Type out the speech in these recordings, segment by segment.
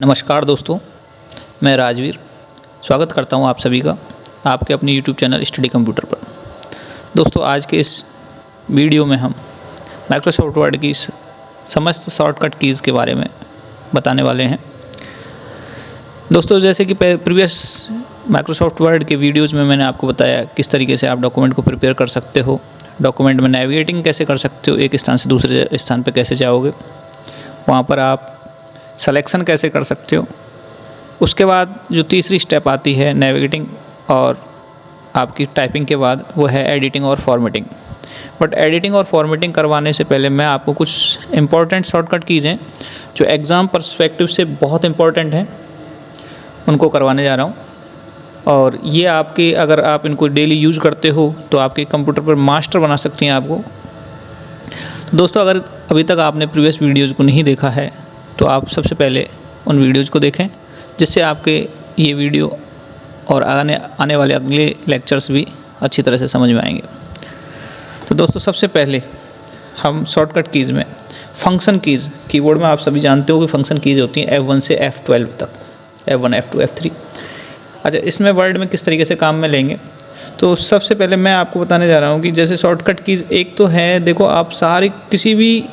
नमस्कार दोस्तों, मैं राजवीर स्वागत करता हूं आप सभी का आपके अपने YouTube चैनल स्टडी कंप्यूटर पर। दोस्तों, आज के इस वीडियो में हम माइक्रोसॉफ्ट वर्ड की समस्त शॉर्टकट कीज़ के बारे में बताने वाले हैं। दोस्तों, जैसे कि प्रीवियस माइक्रोसॉफ्ट वर्ड के वीडियोज़ में मैंने आपको बताया किस तरीके से आप डॉक्यूमेंट को प्रिपेयर कर सकते हो, डॉक्यूमेंट में नेविगेटिंग कैसे कर सकते हो, एक स्थान से दूसरे स्थान पर कैसे जाओगे, वहाँ पर आप सिलेक्शन कैसे कर सकते हो। उसके बाद जो तीसरी स्टेप आती है नेविगेटिंग और आपकी टाइपिंग के बाद, वो है एडिटिंग और फॉर्मेटिंग। बट एडिटिंग और फॉर्मेटिंग करवाने से पहले मैं आपको कुछ इंपॉर्टेंट शॉर्टकट कीज़ हैं जो एग्ज़ाम पर्सपेक्टिव से बहुत इंपॉर्टेंट हैं, उनको करवाने जा रहा हूँ। और ये आपके, अगर आप इनको डेली यूज़ करते हो तो आपके कंप्यूटर पर मास्टर बना सकती हैं आपको। तो दोस्तों, अगर अभी तक आपने प्रीवियस वीडियोज़ को नहीं देखा है तो आप सबसे पहले उन वीडियोज़ को देखें, जिससे आपके ये वीडियो और आने वाले अगले लेक्चर्स भी अच्छी तरह से समझ में आएंगे। तो दोस्तों, सबसे पहले हम शॉर्टकट कीज़ में फंक्शन कीज़, कीबोर्ड में आप सभी जानते हो कि फंक्शन कीज़ होती हैं F1 से F12 तक, F1 F2 F3। अच्छा, इसमें वर्ड में किस तरीके से काम में लेंगे, तो सबसे पहले मैं आपको बताने जा रहा हूँ कि जैसे शॉर्टकट कीज़ एक तो है, देखो आप सारी किसी भी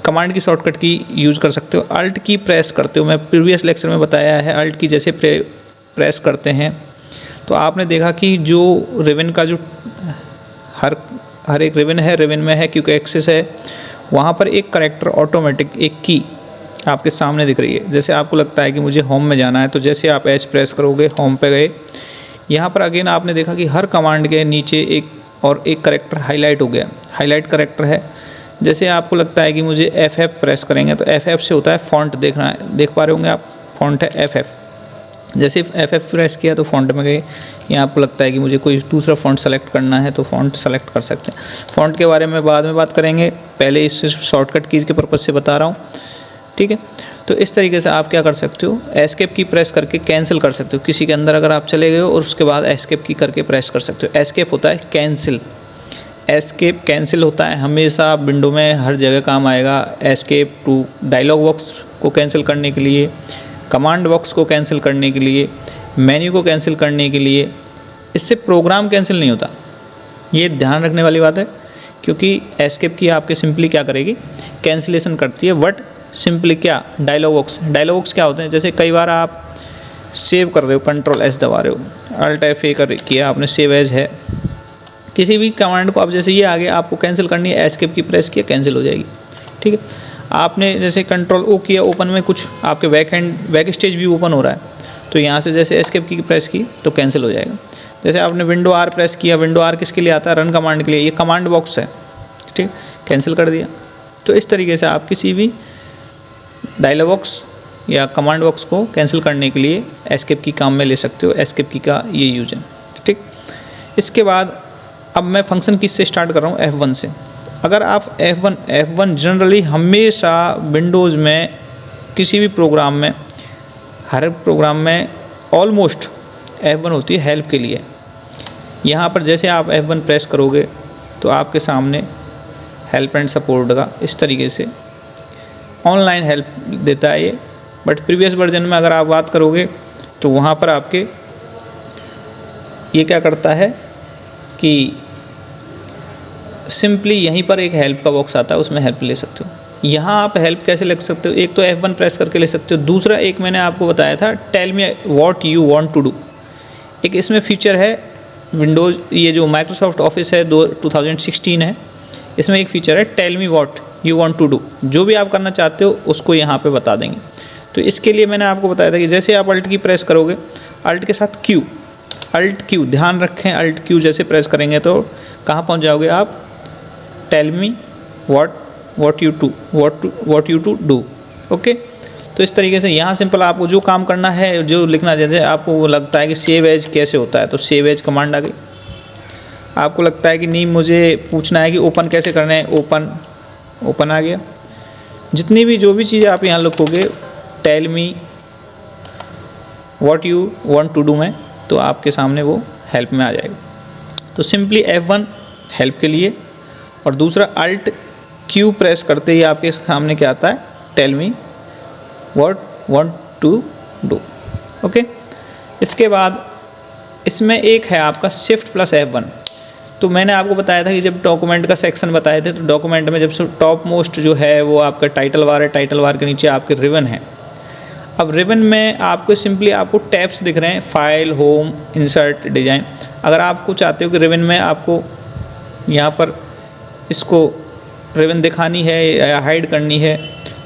कमांड की शॉर्टकट की यूज़ कर सकते हो। अल्ट की प्रेस करते हो, मैं प्रीवियस लेक्चर में बताया है, अल्ट की जैसे प्रेस करते हैं तो आपने देखा कि जो रिबन का जो हर एक रिबन है, रिबन में है क्योंकि एक्सेस है, वहाँ पर एक करैक्टर ऑटोमेटिक, एक की आपके सामने दिख रही है। जैसे आपको लगता है कि मुझे होम में जाना है, तो जैसे आप एच प्रेस करोगे होम पे गए। यहाँ पर अगेन आपने देखा कि हर कमांड के नीचे एक करैक्टर हाईलाइट हो गया, हाईलाइट करैक्टर है। जैसे आपको लगता है कि मुझे F प्रेस करेंगे तो F से होता है फ़ॉन्ट, देखना है, देख पा रहे होंगे आप, फ़ॉन्ट है F। जैसे F प्रेस किया तो फ़ॉन्ट में गए। यहाँ आपको लगता है कि मुझे कोई दूसरा फ़ॉन्ट सेलेक्ट करना है तो फ़ॉन्ट सेलेक्ट कर सकते हैं। फ़ॉन्ट के बारे में बाद में बात करेंगे, पहले इस शॉर्टकट कीज़ के पर्पज़ से बता रहा हूँ, ठीक है। तो इस तरीके से आप क्या कर सकते हो, एस्केप की प्रेस करके कैंसिल कर सकते हो। किसी के अंदर अगर आप चले गए हो और उसके बाद एस्केप की करके प्रेस कर सकते हो। एस्केप होता है कैंसिल, एस्केप कैंसिल होता है, हमेशा विंडो में हर जगह काम आएगा। एस्केप टू डायलॉग बॉक्स को कैंसिल करने के लिए, कमांड बॉक्स को कैंसिल करने के लिए, मेन्यू को कैंसिल करने के लिए। इससे प्रोग्राम कैंसिल नहीं होता, ये ध्यान रखने वाली बात है, क्योंकि एस्केप की आपके सिंपली क्या करेगी, कैंसिलेशन करती है। बट सिंपली क्या, डायलॉग बॉक्स क्या होते हैं, जैसे कई बार आप सेव कर रहे हो, Ctrl+S दबा रहे हो, Alt+F किया आपने, सेव एज है, किसी भी कमांड को आप, जैसे ये आगे आपको कैंसिल करनी है, एस्केप की प्रेस किया, कैंसिल हो जाएगी, ठीक है। आपने जैसे Ctrl+O किया, ओपन में कुछ आपके बैक स्टेज भी ओपन हो रहा है, तो यहाँ से जैसे एस्केप की प्रेस की तो कैंसिल हो जाएगा। जैसे आपने विंडो R प्रेस किया, विंडो R किसके लिए आता है, रन कमांड के लिए, ये कमांड बॉक्स है, ठीक, कैंसिल कर दिया। तो इस तरीके से आप किसी भी डायलॉग बॉक्स या कमांड बॉक्स को कैंसिल करने के लिए एस्केप की काम में ले सकते हो। एस्केप की का ये यूज है, ठीक। इसके बाद अब मैं फंक्शन की से स्टार्ट कर रहा हूँ F1 से। अगर आप F1 जनरली हमेशा विंडोज़ में किसी भी प्रोग्राम में, हर प्रोग्राम में ऑलमोस्ट F1 होती है हेल्प के लिए। यहाँ पर जैसे आप F1 प्रेस करोगे तो आपके सामने हेल्प एंड सपोर्ट का इस तरीके से ऑनलाइन हेल्प देता है ये। बट प्रीवियस वर्जन में अगर आप बात करोगे तो वहाँ पर आपके ये क्या करता है कि सिंपली यहीं पर एक हेल्प का बॉक्स आता है, उसमें हेल्प ले सकते हो। यहाँ आप हेल्प कैसे ले सकते हो, एक तो F1 प्रेस करके ले सकते हो, दूसरा एक मैंने आपको बताया था tell me what you want to do. एक इसमें फीचर है विंडोज़, ये जो माइक्रोसॉफ्ट ऑफिस है 2016 है, इसमें एक फीचर है tell me what you want to do. जो भी आप करना चाहते हो उसको यहाँ पे बता देंगे। तो इसके लिए मैंने आपको बताया था कि जैसे आप अल्ट की प्रेस करोगे, अल्ट के साथ क्यू, अल्ट क्यू, ध्यान रखें, अल्ट क्यू जैसे प्रेस करेंगे तो कहाँ पहुँच जाओगे आप, tell me what you to do, okay. तो इस तरीके से यहाँ सिंपल आपको जो काम करना है, जो लिखना, जैसे आपको लगता है कि सेव एज कैसे होता है तो सेव एज कमांड आ गई। आपको लगता है कि नहीं, मुझे पूछना है कि ओपन कैसे करना है, ओपन आ गया। जितनी भी जो भी चीज़ें आप यहाँ लिखोगे tell me what you want to do में, तो आपके सामने वो हेल्प में आ जाएगा। तो सिंपली F1 हेल्प के लिए, और दूसरा अल्ट क्यू प्रेस करते ही आपके सामने क्या आता है, tell me what to do. Okay, इसके बाद इसमें एक है आपका शिफ्ट प्लस F1। तो मैंने आपको बताया था कि जब डॉक्यूमेंट का सेक्शन बताए थे, तो डॉक्यूमेंट में जब से टॉप मोस्ट जो है वो आपका टाइटल बार है, टाइटल बार के नीचे आपके रिबन है। अब रिबन में आपको सिंपली आपको टैब्स दिख रहे हैं, फाइल, होम, इंसर्ट, डिजाइन। अगर आपको चाहते हो कि रिबन में आपको यहाँ पर इसको रिबन दिखानी है या हाइड करनी है,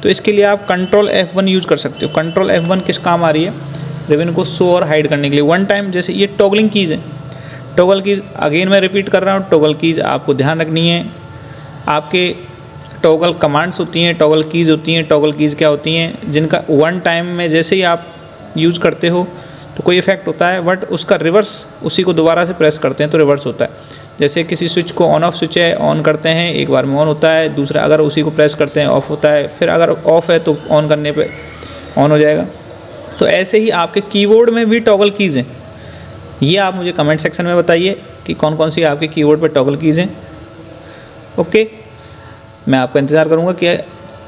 तो इसके लिए आप कंट्रोल F1 यूज़ कर सकते हो। कंट्रोल F1 किस काम आ रही है? रिबन को शो और हाइड करने के लिए। वन टाइम, जैसे ये टॉगलिंग कीज़ है, टॉगल कीज़ अगेन मैं रिपीट कर रहा हूँ, टॉगल कीज़ आपको ध्यान रखनी है। आपके टॉगल कमांड्स होती हैं, टॉगल कीज़ होती हैं। टॉगल कीज़ क्या होती हैं? जिनका वन टाइम में जैसे ही आप यूज़ करते हो तो कोई इफेक्ट होता है, बट उसका रिवर्स उसी को दोबारा से प्रेस करते हैं तो रिवर्स होता है। जैसे किसी स्विच को ऑन ऑफ स्विच है, ऑन करते हैं एक बार में ऑन होता है, दूसरा अगर उसी को प्रेस करते हैं ऑफ होता है, फिर अगर ऑफ है तो ऑन करने पे ऑन हो जाएगा। तो ऐसे ही आपके कीबोर्ड में भी टॉगल कीज़ हैं। ये आप मुझे कमेंट सेक्शन में बताइए कि कौन कौन सी आपके कीबोर्ड पर टॉगल कीज़ हैं। ओके, मैं आपका इंतज़ार करूँगा कि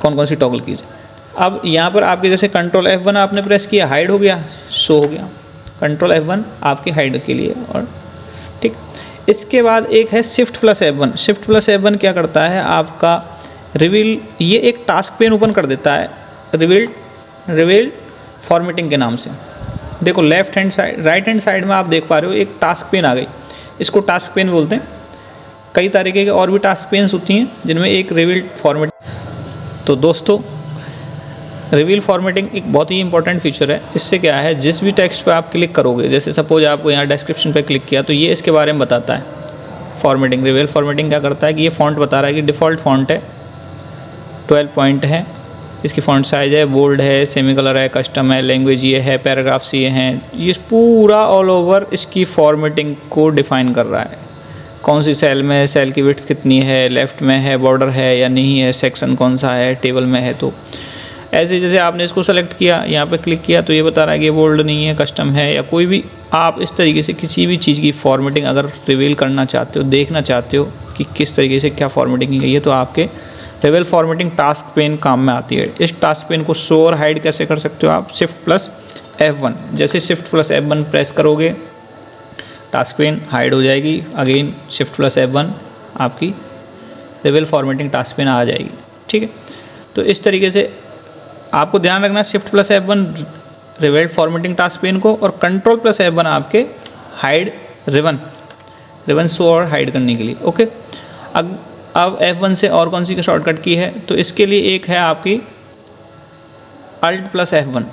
कौन कौन सी टॉगल कीज़ है। अब यहाँ पर आपके जैसे कंट्रोल F1 आपने प्रेस किया, हाइड हो गया, शो हो गया। कंट्रोल F1 आपके हाइड के लिए। और ठीक, इसके बाद एक है shift plus F1। Shift plus F1 क्या करता है? आपका रिवील, ये एक टास्क पेन ओपन कर देता है रिवील फॉर्मेटिंग के नाम से। देखो left hand side, right hand side में आप देख पा रहे हो एक टास्क पेन आ गई, इसको टास्क पेन बोलते हैं। कई तरीके के और भी टास्क पेन्स होती हैं जिनमें एक रिवील फॉर्मेट। तो दोस्तों, रिवील फॉर्मेटिंग एक बहुत ही इंपॉर्टेंट फीचर है। इससे क्या है, जिस भी टेक्स्ट पे आप क्लिक करोगे, जैसे सपोज आपको यहाँ डिस्क्रिप्शन पे क्लिक किया तो ये इसके बारे में बताता है फॉर्मेटिंग। रिवील फॉर्मेटिंग क्या करता है कि ये फ़ॉन्ट बता रहा है कि डिफ़ॉल्ट फ़ॉन्ट है, 12 पॉइंट है, इसकी फ़ॉन्ट साइज़ है, बोल्ड है, सेमी कलर है, कस्टम है, लैंग्वेज ये है, पैराग्राफ्स ये हैं। ये पूरा ऑल ओवर इसकी फॉर्मेटिंग को डिफ़ाइन कर रहा है। कौन सी सेल में, सेल की विड्थ कितनी है, लेफ़्ट में है, बॉर्डर है या नहीं है, सेक्शन कौन सा है, टेबल में है। तो ऐसे जैसे आपने इसको सेलेक्ट किया, यहाँ पे क्लिक किया तो ये बता रहा है कि ये बोल्ड नहीं है, कस्टम है, या कोई भी आप इस तरीके से किसी भी चीज़ की फॉर्मेटिंग अगर रिवील करना चाहते हो, देखना चाहते हो कि किस तरीके से क्या फॉर्मेटिंग की गई है, तो आपके रिवील फॉर्मेटिंग टास्क पेन काम में आती है। इस टास्क पेन को शो और हाइड कैसे कर सकते हो आप? Shift plus F1। जैसे शिफ्ट प्लस F1 प्रेस करोगे, टास्क पेन हाइड हो जाएगी, अगेन शिफ्ट प्लस F1 आपकी रिवील फॉर्मेटिंग टास्क पेन आ जाएगी। ठीक है, तो इस तरीके से आपको ध्यान रखना, shift plus F1 reveal formatting task pen को, और कंट्रोल प्लस F1 आपके हाइड रिबन शो और हाइड करने के लिए। ओके, अब F1 से और कौन सी शॉर्टकट की है? तो इसके लिए एक है आपकी अल्ट प्लस F1,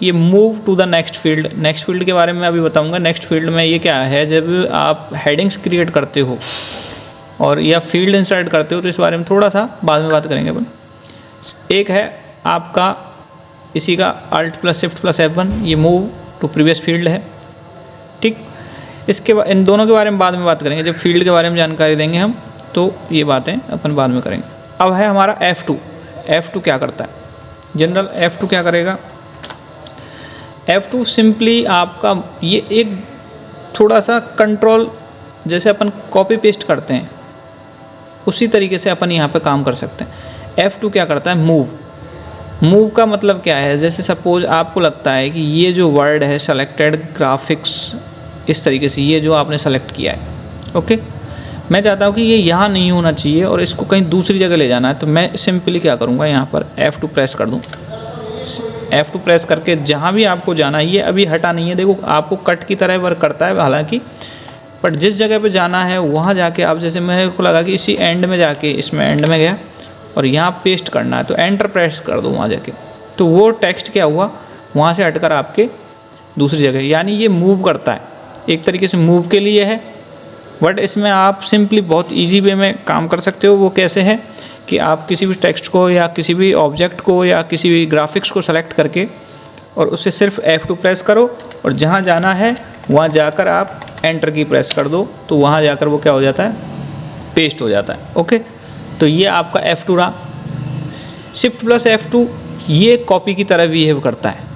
ये move to the next field. Next field के बारे में अभी बताऊंगा। नेक्स्ट फील्ड में ये क्या है, जब आप हेडिंग्स क्रिएट करते हो और या फील्ड इंसर्ट करते हो, तो इस बारे में थोड़ा सा बाद में बात करेंगे अपन। एक है आपका इसी का alt plus shift plus F1, ये मूव टू प्रीवियस फील्ड है। ठीक, इसके बाद इन दोनों के बारे में बाद में बात करेंगे, जब फील्ड के बारे में जानकारी देंगे हम, तो ये बातें अपन बाद में करेंगे। अब है हमारा F2 क्या करता है? जनरल F2 क्या करेगा? F2 सिंपली आपका ये एक थोड़ा सा कंट्रोल, जैसे अपन कॉपी पेस्ट करते हैं उसी तरीके से अपन यहाँ पे काम कर सकते हैं। F2 क्या करता है? मूव का मतलब क्या है? जैसे सपोज आपको लगता है कि ये जो वर्ड है सेलेक्टेड ग्राफिक्स, इस तरीके से ये जो आपने सेलेक्ट किया है, ओके, मैं चाहता हूँ कि ये यहाँ नहीं होना चाहिए और इसको कहीं दूसरी जगह ले जाना है, तो मैं सिंपली क्या करूँगा, यहाँ पर F2 प्रेस कर दूँ। F2 प्रेस करके जहाँ भी आपको जाना है, ये अभी हटा नहीं है, देखो आपको कट की तरह वर्क करता है हालांकि, बट जिस जगह पे जाना है वहाँ जाके आप, जैसे मेरे को लगा कि इसी एंड में जाके, इसमें एंड में गया और यहाँ पेस्ट करना है, तो एंटर प्रेस कर दो वहाँ जाके, तो वो टेक्स्ट क्या हुआ, वहाँ से हटकर आपके दूसरी जगह, यानी ये मूव करता है, एक तरीके से मूव के लिए है। बट इसमें आप सिंपली बहुत इजी वे में काम कर सकते हो। वो कैसे है कि आप किसी भी टेक्स्ट को या किसी भी ऑब्जेक्ट को या किसी भी ग्राफिक्स को सेलेक्ट करके और उससे सिर्फ F2 प्रेस करो और जहाँ जाना है वहाँ जाकर आप एंटर की प्रेस कर दो, तो वहाँ जाकर वो क्या हो जाता है, पेस्ट हो जाता है। ओके, तो ये आपका F2 रहा। शिफ्ट प्लस F2 ये कॉपी की तरह बिहेव करता है।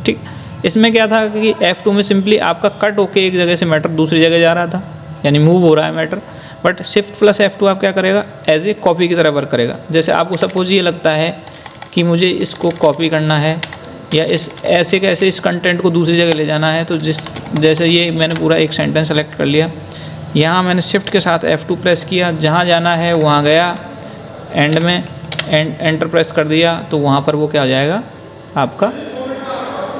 ठीक, इसमें क्या था कि F2 में सिंपली आपका कट होके एक जगह से मैटर दूसरी जगह जा रहा था, यानी मूव हो रहा है matter. But shift plus F2 आप क्या करेगा, एज ए कॉपी की तरह वर्क करेगा। जैसे आपको सपोज ये लगता है कि मुझे इसको कॉपी करना है या इस ऐसे कैसे इस कंटेंट को दूसरी जगह ले जाना है। तो जैसे ये मैंने पूरा एक सेंटेंस सेलेक्ट कर लिया, यहाँ मैंने शिफ्ट के साथ F2 प्रेस किया, जहाँ जाना है वहाँ गया, एंड में एंटर प्रेस कर दिया तो वहाँ पर वो क्या हो जाएगा, आपका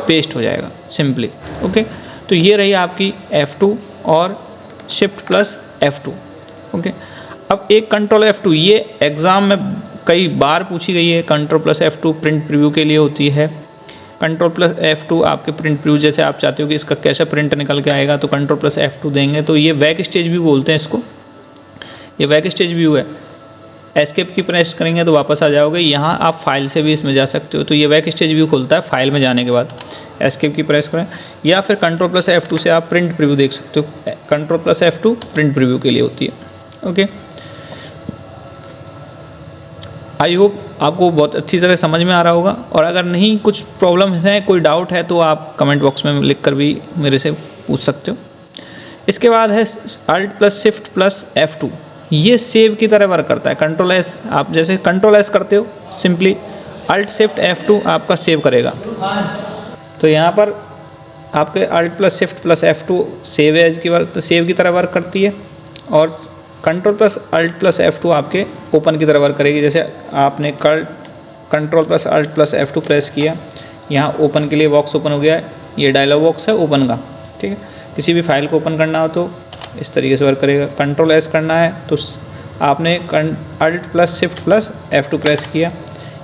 पेस्ट हो जाएगा सिंपली। ओके, तो ये रही आपकी F2 और शिफ्ट प्लस F2। ओके, अब एक कंट्रोल F2, ये एग्ज़ाम में कई बार पूछी गई है। Control plus F2 print preview के लिए होती है। कंट्रोल प्लस F2 आपके प्रिंट प्रीव्यू, जैसे आप चाहते हो कि इसका कैसा प्रिंट निकल के आएगा तो कंट्रोल प्लस F2 देंगे। तो ये बैक स्टेज व्यू बोलते हैं इसको, ये बैक स्टेज व्यू है। एस्केप की प्रेस करेंगे तो वापस आ जाओगे। यहाँ आप फाइल से भी इसमें जा सकते हो। तो ये बैक स्टेज व्यू खुलता है फाइल में जाने के बाद। एस्केप की प्रेस करें या फिर कंट्रोल प्लस F2 से आप प्रिंट प्रीव्यू देख सकते हो। Control plus F2 print preview के लिए होती है। ओके, आई होप आपको बहुत अच्छी तरह समझ में आ रहा होगा। और अगर नहीं कुछ प्रॉब्लम है, कोई डाउट है तो आप कमेंट बॉक्स में लिख कर भी मेरे से पूछ सकते हो। इसके बाद है Alt plus shift plus F2, ये सेव की तरह वर्क करता है। कंट्रोल एस, आप जैसे कंट्रोल एस करते हो सिंपली, Alt शिफ्ट F2 आपका सेव करेगा। तो यहाँ पर आपके Alt plus shift plus F2 save की तरह वर्क करती है, और control plus Alt plus F2 आपके ओपन की तरह वर्क करेगी। जैसे आपने control plus Alt plus F2 press किया, यहाँ ओपन के लिए बॉक्स ओपन हो गया है, ये डायलॉग बॉक्स है ओपन का। ठीक है, किसी भी फाइल को ओपन करना हो तो इस तरीके से वर्क करेगा। कंट्रोल एस करना है तो आपने Alt plus shift plus F2 press किया,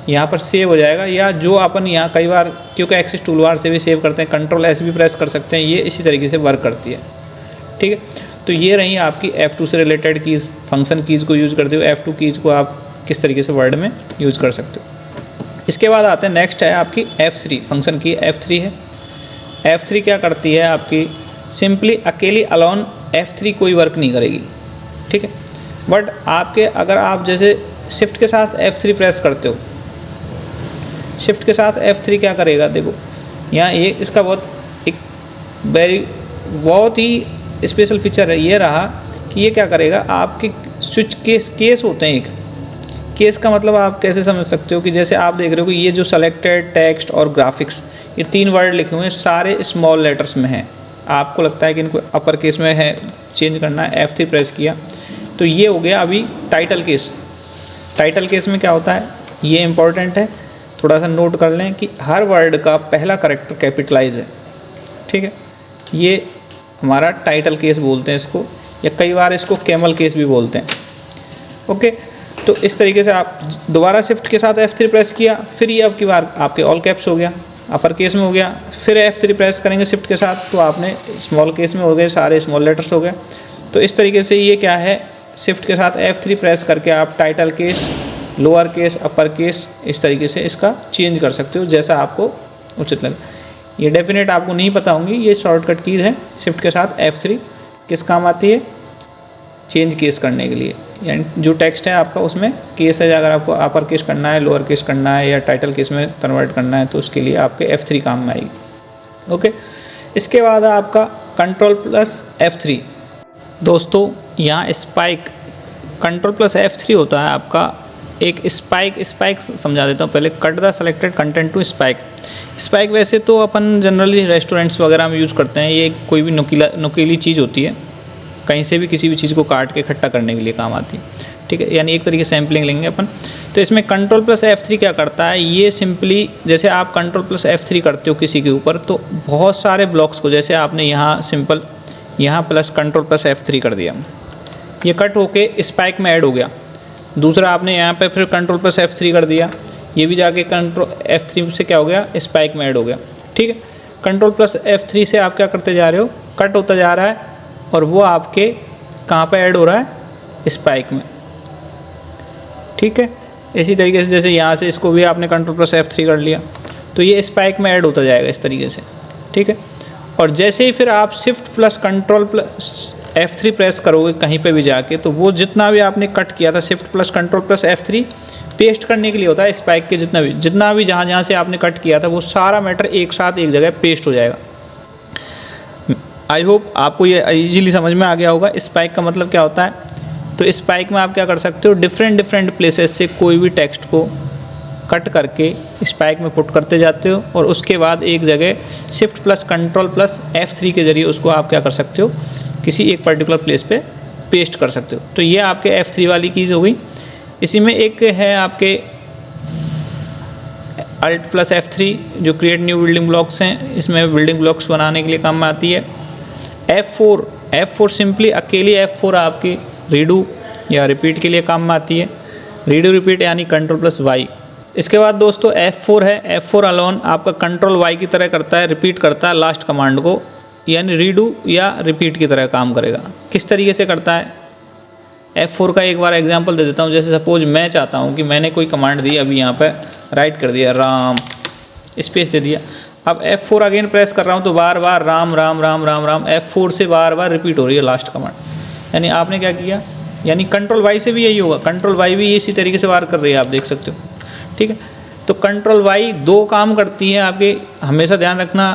यहाँ पर सेव हो जाएगा। या जो अपन यहाँ कई बार क्योंकि एक्सेस टूलबार से भी सेव करते हैं, कंट्रोल एस भी प्रेस कर सकते हैं, ये इसी तरीके से वर्क करती है। ठीक है, तो ये रही आपकी F2 से रिलेटेड कीज़। फंक्शन कीज़ को यूज़ करते हो, F2 कीज़ को आप किस तरीके से वर्ड में यूज़ कर सकते हो। इसके बाद आते हैं, नेक्स्ट है आपकी F3, फंक्शन की F3 है। F3 क्या करती है आपकी, सिंपली अकेली अलोन F3 कोई वर्क नहीं करेगी। ठीक है, बट आपके अगर आप जैसे शिफ्ट के साथ F3 प्रेस करते हो, शिफ्ट के साथ F3 क्या करेगा, देखो यहाँ ये इसका बहुत ही स्पेशल फीचर है। ये रहा कि ये क्या करेगा, आपके स्विच केस होते हैं। एक केस का मतलब आप कैसे समझ सकते हो कि जैसे आप देख रहे हो कि ये जो सेलेक्टेड, टेक्स्ट और ग्राफिक्स, ये 3 वर्ड लिखे हुए हैं, सारे स्मॉल लेटर्स में हैं। आपको लगता है कि इनको अपर केस में है, चेंज करना है, F3 प्रेस किया तो ये हो गया अभी टाइटल केस। टाइटल केस में क्या होता है, ये इंपॉर्टेंट है, थोड़ा सा नोट कर लें कि हर वर्ड का पहला कैरेक्टर कैपिटलाइज है। ठीक है, ये हमारा टाइटल केस बोलते हैं इसको, या कई बार इसको कैमल केस भी बोलते हैं। ओके, तो इस तरीके से आप दोबारा शिफ्ट के साथ F3 प्रेस किया, फिर ये अब की बार आपके ऑल कैप्स हो गया, अपर केस में हो गया। फिर F3 प्रेस करेंगे शिफ्ट के साथ तो आपने स्मॉल केस में हो गए, सारे स्मॉल लेटर्स हो गए। तो इस तरीके से ये क्या है, शिफ्ट के साथ F3 प्रेस करके आप title case, lower case, upper case, इस तरीके से इसका चेंज कर सकते हो जैसा आपको उचित लगे। ये डेफिनेट आपको नहीं पता होंगी, ये शॉर्टकट कीज़ है। शिफ्ट के साथ F3 किस काम आती है, चेंज केस करने के लिए। यानी जो टेक्स्ट है आपका उसमें केस है, अगर आपको अपर केस करना है, लोअर केस करना है या टाइटल केस में कन्वर्ट करना है तो उसके लिए आपके F3 काम में आएगी। ओके, इसके बाद है आपका कंट्रोल प्लस F3। दोस्तों यहाँ स्पाइक, कंट्रोल प्लस F3 होता है आपका एक स्पाइक समझा देता हूँ पहले। Cut the selected content to spike वैसे तो अपन जनरली रेस्टोरेंट्स वगैरह में यूज़ करते हैं। ये कोई भी नुकीली चीज़ होती है, कहीं से भी किसी भी चीज़ को काट के इकट्ठा करने के लिए काम आती है। ठीक है, यानी एक तरीके सैम्पलिंग लेंगे अपन। तो इसमें कंट्रोल प्लस F3 क्या करता है, ये सिंपली जैसे आप कंट्रोल प्लस F3 करते हो किसी के ऊपर तो बहुत सारे ब्लॉक्स को, जैसे आपने यहाँ सिंपल यहाँ प्लस कंट्रोल प्लस F3 कर दिया, ये कट होके स्पाइक में ऐड हो गया। दूसरा आपने यहाँ पे फिर कंट्रोल प्लस F3 कर दिया, ये भी जाके कंट्रोल F3 से क्या हो गया, स्पाइक में ऐड हो गया। ठीक है, कंट्रोल प्लस F3 से आप क्या करते जा रहे हो, कट होता जा रहा है और वो आपके कहाँ पे ऐड हो रहा है, स्पाइक में। ठीक है, इसी तरीके से जैसे यहाँ से इसको भी आपने कंट्रोल प्लस F3 कर लिया तो ये स्पाइक में ऐड होता जाएगा इस तरीके से। ठीक है, और जैसे ही फिर आप shift plus control plus F3 press करोगे कहीं पे भी जाके तो वो जितना भी आपने कट किया था shift plus control plus F3 paste करने के लिए होता है। स्पाइक के जितना भी जहाँ से आपने कट किया था वो सारा मैटर एक साथ एक जगह पेस्ट हो जाएगा। आई होप आपको ये इजीली समझ में आ गया होगा। स्पाइक का मतलब क्या होता है, तो स्पाइक में आप क्या कर सकते हो, डिफरेंट प्लेसेस से कोई भी टेक्स्ट को कट करके स्पाइक में पुट करते जाते हो और उसके बाद एक जगह shift plus control plus F3 के ज़रिए उसको आप क्या कर सकते हो, किसी एक पर्टिकुलर प्लेस पे पेस्ट कर सकते हो। तो ये आपके F3 वाली कीज़ हो गई। इसी में एक है आपके Alt प्लस F3 जो क्रिएट न्यू बिल्डिंग ब्लॉक्स हैं, इसमें बिल्डिंग ब्लॉक्स बनाने के लिए काम में आती है। F4 सिंपली अकेली F4 आपकी रीडू या रिपीट के लिए काम में आती है। रीडू रिपीट यानी कंट्रोल प्लस Y। इसके बाद दोस्तों F4 है। F4 अलोन आपका कंट्रोल Y की तरह करता है, रिपीट करता है लास्ट कमांड को, यानी रीडू या रिपीट की तरह काम करेगा। किस तरीके से करता है, F4 का एक बार एग्जांपल दे देता हूँ। जैसे सपोज मैं चाहता हूँ कि मैंने कोई कमांड दी, अभी यहाँ पर राइट कर दिया राम, स्पेस दे दिया। अब F4 अगेन प्रेस कर रहा हूँ तो बार बार राम राम राम राम राम F4 से बार बार रिपीट हो रही है लास्ट कमांड। यानी आपने क्या किया, यानी कंट्रोल Y से भी यही होगा। कंट्रोल Y भी इसी तरीके से वार कर रही है, आप देख सकते हो। ठीक है, तो कंट्रोल Y दो काम करती है आपके, हमेशा ध्यान रखना।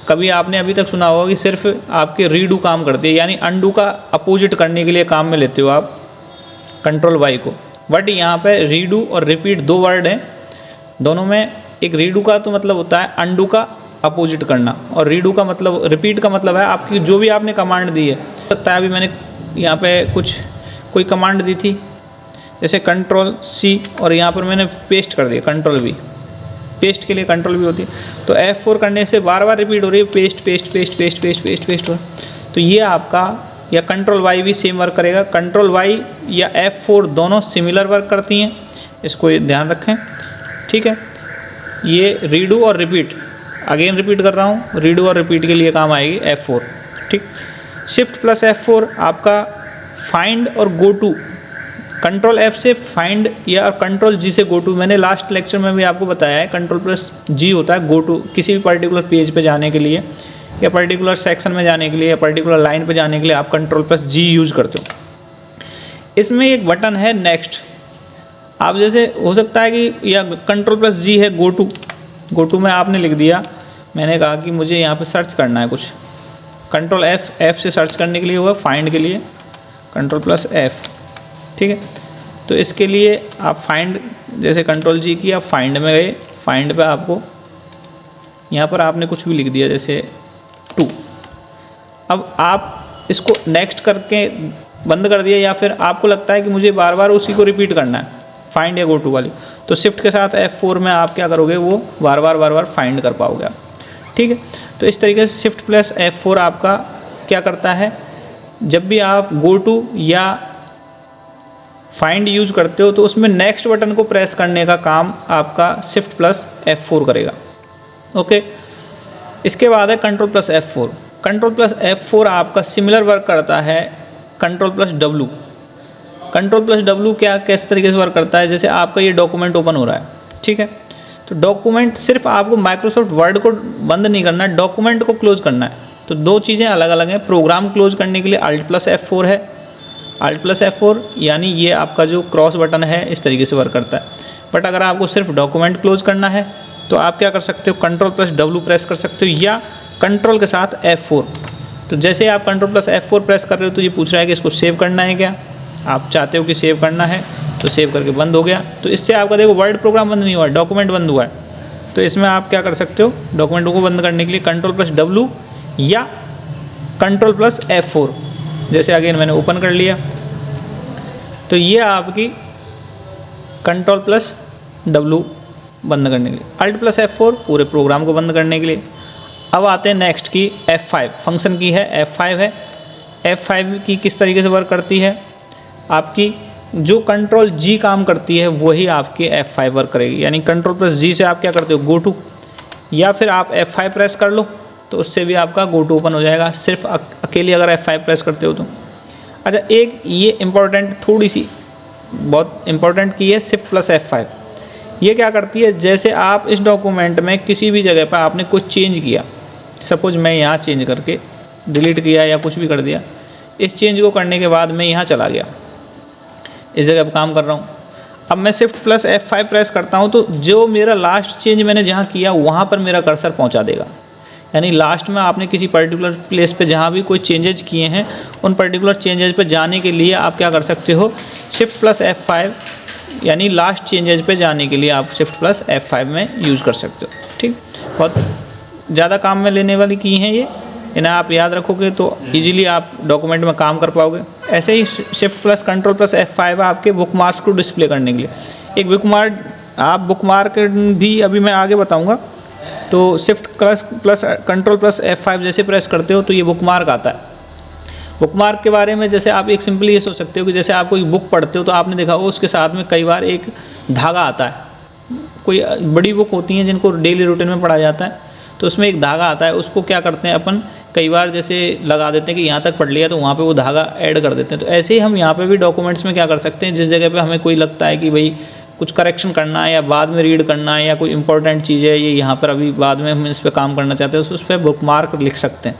कभी आपने अभी तक सुना होगा कि सिर्फ आपके रीडू काम करती है, यानी अंडू का अपोजिट करने के लिए काम में लेते हो आप कंट्रोल Y को। बट यहाँ पे रीडू और रिपीट दो वर्ड हैं, दोनों में एक रीडू का तो मतलब होता है अंडू का अपोजिट करना, और रीडू का मतलब, रिपीट का मतलब है आपकी जो भी आपने कमांड दी है। लगता है अभी मैंने यहाँ पे कोई कमांड दी थी, जैसे कंट्रोल C और यहाँ पर मैंने पेस्ट कर दिया कंट्रोल V। पेस्ट के लिए कंट्रोल V होती है, तो F4 करने से बार बार रिपीट हो रही है, paste paste paste paste paste paste paste हो। तो ये आपका, या कंट्रोल Y भी सेम वर्क करेगा। कंट्रोल Y या F4 दोनों सिमिलर वर्क करती हैं, इसको ध्यान रखें। ठीक है, ये रीडू और रिपीट, अगेन रिपीट कर रहा हूँ, रीडू और रिपीट के लिए काम आएगी F4। ठीक, शिफ्ट प्लस F4 आपका फाइंड और गो टू, कंट्रोल F से फाइंड या कंट्रोल G से गो टू। मैंने लास्ट लेक्चर में भी आपको बताया है, कंट्रोल प्लस G होता है गो टू, किसी भी पर्टिकुलर पेज पे जाने के लिए या पर्टिकुलर सेक्शन में जाने के लिए या पर्टिकुलर लाइन पे जाने के लिए आप कंट्रोल प्लस G यूज़ करते हो। इसमें एक बटन है नेक्स्ट। आप जैसे हो सकता है कि या कंट्रोल प्लस G है गो टू में आपने लिख दिया, मैंने कहा कि मुझे यहाँ पे सर्च करना है कुछ, कंट्रोल F से सर्च करने के लिए हुआ, फाइंड के लिए कंट्रोल प्लस F। ठीक है, तो इसके लिए आप फाइंड, जैसे कंट्रोल G किया, फाइंड में गए, फाइंड पे आपको यहाँ पर आपने कुछ भी लिख दिया जैसे 2। अब आप इसको नेक्स्ट करके बंद कर दिया, या फिर आपको लगता है कि मुझे बार बार उसी को रिपीट करना है, फाइंड या गो टू वाली, तो शिफ्ट के साथ F4 में आप क्या करोगे, वो बार बार फाइंड कर पाओगे आप। ठीक है, तो इस तरीके से शिफ्ट प्लस F4 आपका क्या करता है, जब भी आप गो टू या फाइंड यूज करते हो तो उसमें नेक्स्ट बटन को प्रेस करने का काम आपका शिफ्ट प्लस F4 करेगा। ओके, इसके बाद है control plus F4। Control plus F4 आपका सिमिलर वर्क करता है control plus W। Control plus W क्या किस तरीके से वर्क करता है, जैसे आपका ये डॉक्यूमेंट ओपन हो रहा है, ठीक है, तो डॉक्यूमेंट सिर्फ आपको माइक्रोसॉफ्ट वर्ड को बंद नहीं करना है, डॉक्यूमेंट को क्लोज करना है। तो दो चीज़ें अलग अलग हैं। प्रोग्राम क्लोज करने के लिए Alt प्लस F4 है, Alt प्लस F4 यानी ये आपका जो क्रॉस बटन है इस तरीके से वर्क करता है। बट अगर आपको सिर्फ डॉक्यूमेंट क्लोज करना है तो आप क्या कर सकते हो, कंट्रोल प्लस W प्रेस कर सकते हो या कंट्रोल के साथ F4। तो जैसे आप कंट्रोल प्लस F4 प्रेस कर रहे हो तो ये पूछ रहा है कि इसको सेव करना है क्या, आप चाहते हो कि सेव करना है, तो सेव करके बंद हो गया। तो इससे आपका देखो वर्ड प्रोग्राम बंद नहीं हुआ है, डॉक्यूमेंट बंद हुआ है। तो इसमें आप क्या कर सकते हो, डॉक्यूमेंट को बंद करने के लिए कंट्रोल प्लस W या कंट्रोल प्लस F4। जैसे अगेन मैंने ओपन कर लिया, तो ये आपकी कंट्रोल प्लस W बंद करने के लिए, Alt प्लस F4 पूरे प्रोग्राम को बंद करने के लिए। अब आते हैं नेक्स्ट की F5 फंक्शन की है, F5 है। F5 की किस तरीके से वर्क करती है, आपकी जो कंट्रोल G काम करती है वही आपकी F5 वर्क करेगी। यानी कंट्रोल प्लस G से आप क्या करते हो, गो टू, या फिर आप F5 प्रेस कर लो तो उससे भी आपका गो टू ओपन हो जाएगा, सिर्फ अकेली अगर F5 प्रेस करते हो तो। अच्छा, एक ये इम्पॉर्टेंट, थोड़ी सी बहुत इम्पॉर्टेंट की है शिफ्ट प्लस F5। ये क्या करती है, जैसे आप इस डॉक्यूमेंट में किसी भी जगह पर आपने कुछ चेंज किया, सपोज मैं यहाँ चेंज करके डिलीट किया या कुछ भी कर दिया, इस चेंज को करने के बाद मैं यहाँ चला गया, इस जगह पर काम कर रहा हूँ। अब मैं शिफ्ट प्लस F5 प्रेस करता हूँ तो जो मेरा लास्ट चेंज मैंने जहाँ किया वहाँ पर मेरा कर्सर पहुँचा देगा। यानी लास्ट में आपने किसी पर्टिकुलर प्लेस पे जहाँ भी कोई चेंजेज किए हैं उन पर्टिकुलर चेंजेज पे जाने के लिए आप क्या कर सकते हो, शिफ्ट प्लस F5 यानी लास्ट चेंजेज पे जाने के लिए आप शिफ्ट प्लस F5 में यूज़ कर सकते हो। ठीक, बहुत ज़्यादा काम में लेने वाली की हैं ये, इन्हें आप याद रखोगे तो इजीली आप डॉक्यूमेंट में काम कर पाओगे। ऐसे ही shift plus control plus F5 आपके बुकमार्क्स को डिस्प्ले करने के लिए। एक बुकमार्क भी अभी मैं आगे बताऊँगा। तो shift plus control plus F5 जैसे प्रेस करते हो तो ये बुकमार्क आता है। बुकमार्क के बारे में जैसे आप एक सिंपली ये सोच सकते हो कि जैसे आप कोई बुक पढ़ते हो तो आपने देखा होगा उसके साथ में कई बार एक धागा आता है। कोई बड़ी बुक होती हैं जिनको डेली रूटीन में पढ़ा जाता है तो उसमें एक धागा आता है, उसको क्या करते हैं अपन कई बार जैसे लगा देते हैं कि यहाँ तक पढ़ लिया तो वहाँ पे वो धागा ऐड कर देते हैं। तो ऐसे ही हम यहाँ पे भी डॉक्यूमेंट्स में क्या कर सकते हैं, जिस जगह पे हमें कोई लगता है कि भाई कुछ करेक्शन करना है या बाद में रीड करना है या कोई इंपॉर्टेंट चीज़ है ये यहाँ पर अभी बाद में हम इस पर काम करना चाहते हैं तो उस पर बुकमार्क लिख सकते हैं।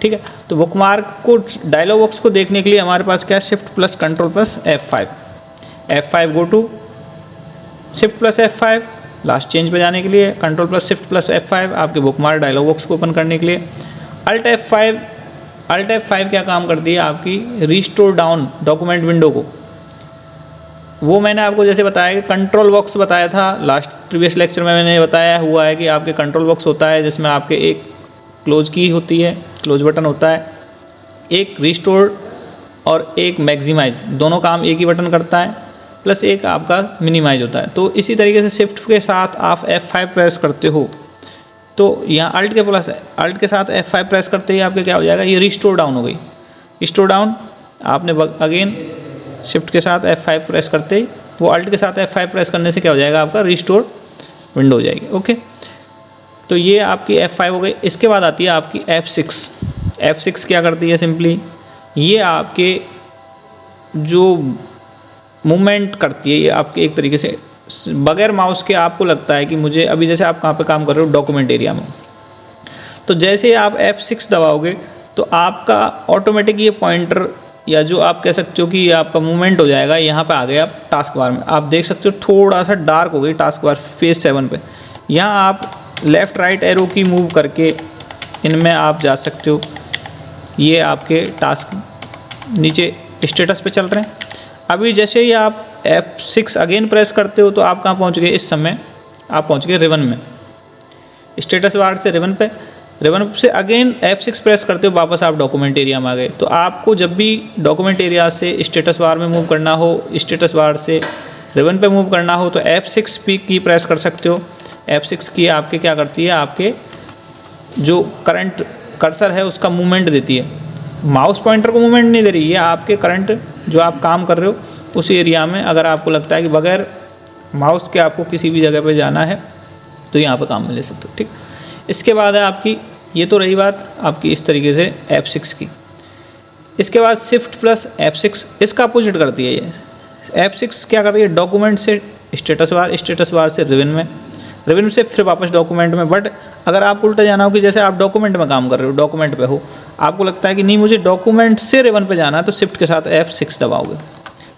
ठीक है, तो बुकमार्क को डायलॉग बॉक्स को देखने के लिए हमारे पास क्या है, shift plus control plus F5 go to shift plus F5 last change पे जाने के लिए, control plus shift plus F5 आपके बुकमार्क डायलॉग बॉक्स को ओपन करने के लिए। अल्ट F5 क्या काम करती है, आपकी रिस्टोर डाउन डॉक्यूमेंट विंडो को। वो मैंने आपको जैसे बताया कि कंट्रोल बॉक्स बताया था लास्ट प्रीवियस लेक्चर में, मैंने बताया हुआ है कि आपके कंट्रोल बॉक्स होता है जिसमें आपके एक क्लोज की होती है, क्लोज बटन होता है, एक रिस्टोर और एक मैक्सिमाइज, दोनों काम एक ही बटन करता है, प्लस एक आपका मिनिमाइज होता है। तो इसी तरीके से शिफ्ट के साथ आप F5 प्रेस करते हो तो यहाँ अल्ट के साथ F5 प्रेस करते ही आपके क्या हो जाएगा, ये रिस्टोर डाउन हो गई। रिस्टोर डाउन आपने अगेन शिफ्ट के साथ F5 प्रेस करते ही वो अल्ट के साथ F5 प्रेस करने से क्या हो जाएगा, आपका रिस्टोर विंडो हो जाएगी। ओके, तो ये आपकी F5 हो गई। इसके बाद आती है आपकी F6 क्या करती है, सिंपली ये आपके जो मूवमेंट करती है, ये आपके एक तरीके से बगैर माउस के आपको लगता है कि मुझे अभी जैसे आप कहाँ पे काम कर रहे हो, डॉक्यूमेंट एरिया में, तो जैसे आप F6 दबाओगे तो आपका ऑटोमेटिक ये पॉइंटर या जो आप कह सकते हो कि ये आपका मूवमेंट हो जाएगा। यहाँ पे आ गए आप टास्क बार में, आप देख सकते हो थोड़ा सा डार्क हो गई टास्क बार फेज 7 पे। यहाँ आप लेफ़्ट राइट एरो की मूव करके इनमें आप जा सकते हो। ये आपके टास्क नीचे स्टेटस पे चल रहे हैं। अभी जैसे ही आप F6 अगेन प्रेस करते हो तो आप कहाँ पहुँच गए, इस समय आप पहुँच गए रिवन में, स्टेटस बार से रिवन पे, रिवन से अगेन F6 प्रेस करते हो वापस आप डॉक्यूमेंट एरिया में आ गए। तो आपको जब भी डॉक्यूमेंट एरिया से स्टेटस बार में मूव करना हो, स्टेटस बार से रिवन पे मूव करना हो तो F6 की प्रेस कर सकते हो। F6 की आपके क्या करती है, आपके जो करंट कर्सर है उसका मूवमेंट देती है, माउस पॉइंटर को मूवमेंट नहीं दे रही है, आपके करंट जो आप काम कर रहे हो उस एरिया में अगर आपको लगता है कि बगैर माउस के आपको किसी भी जगह पे जाना है तो यहाँ पे काम में ले सकते हो। ठीक, इसके बाद है आपकी, ये तो रही बात आपकी इस तरीके से F6 की। इसके बाद शिफ्ट प्लस F6 इसका अपोजिट करती है। ये F6 क्या करती है, डॉक्यूमेंट से स्टेटस बार से रिवन से फिर वापस डॉक्यूमेंट में। बट अगर आपको उल्टा जाना हो कि जैसे आप डॉक्यूमेंट में काम कर रहे हो, डॉक्यूमेंट पे हो, आपको लगता है कि नहीं मुझे डॉक्यूमेंट से रिवन पे जाना है तो शिफ्ट के साथ F6 दबाओगे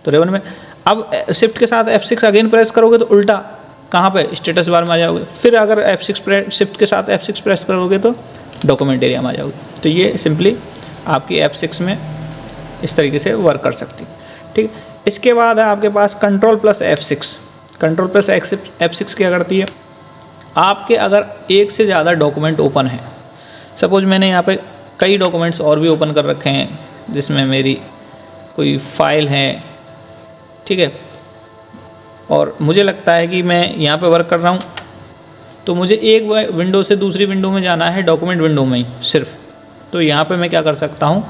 तो रिवन में। अब शिफ्ट के साथ F6 अगेन प्रेस करोगे तो उल्टा कहाँ पे, स्टेटस बार में आ जाओगे। फिर अगर शिफ्ट के साथ F6 प्रेस करोगे तो डॉक्यूमेंट एरिया में आ जाओगे। तो ये सिंपली आपकी F6 में इस तरीके से वर्क कर सकती है। ठीक, इसके बाद है आपके पास control plus F6। Control plus F6 क्या करती है, आपके अगर एक से ज़्यादा डॉक्यूमेंट ओपन है, सपोज मैंने यहाँ पे कई डॉक्यूमेंट्स और भी ओपन कर रखे हैं जिसमें मेरी कोई फाइल है, ठीक है, और मुझे लगता है कि मैं यहाँ पे वर्क कर रहा हूँ तो मुझे एक विंडो से दूसरी विंडो में जाना है, डॉक्यूमेंट विंडो में ही सिर्फ। तो यहाँ पे मैं क्या कर सकता हूँ,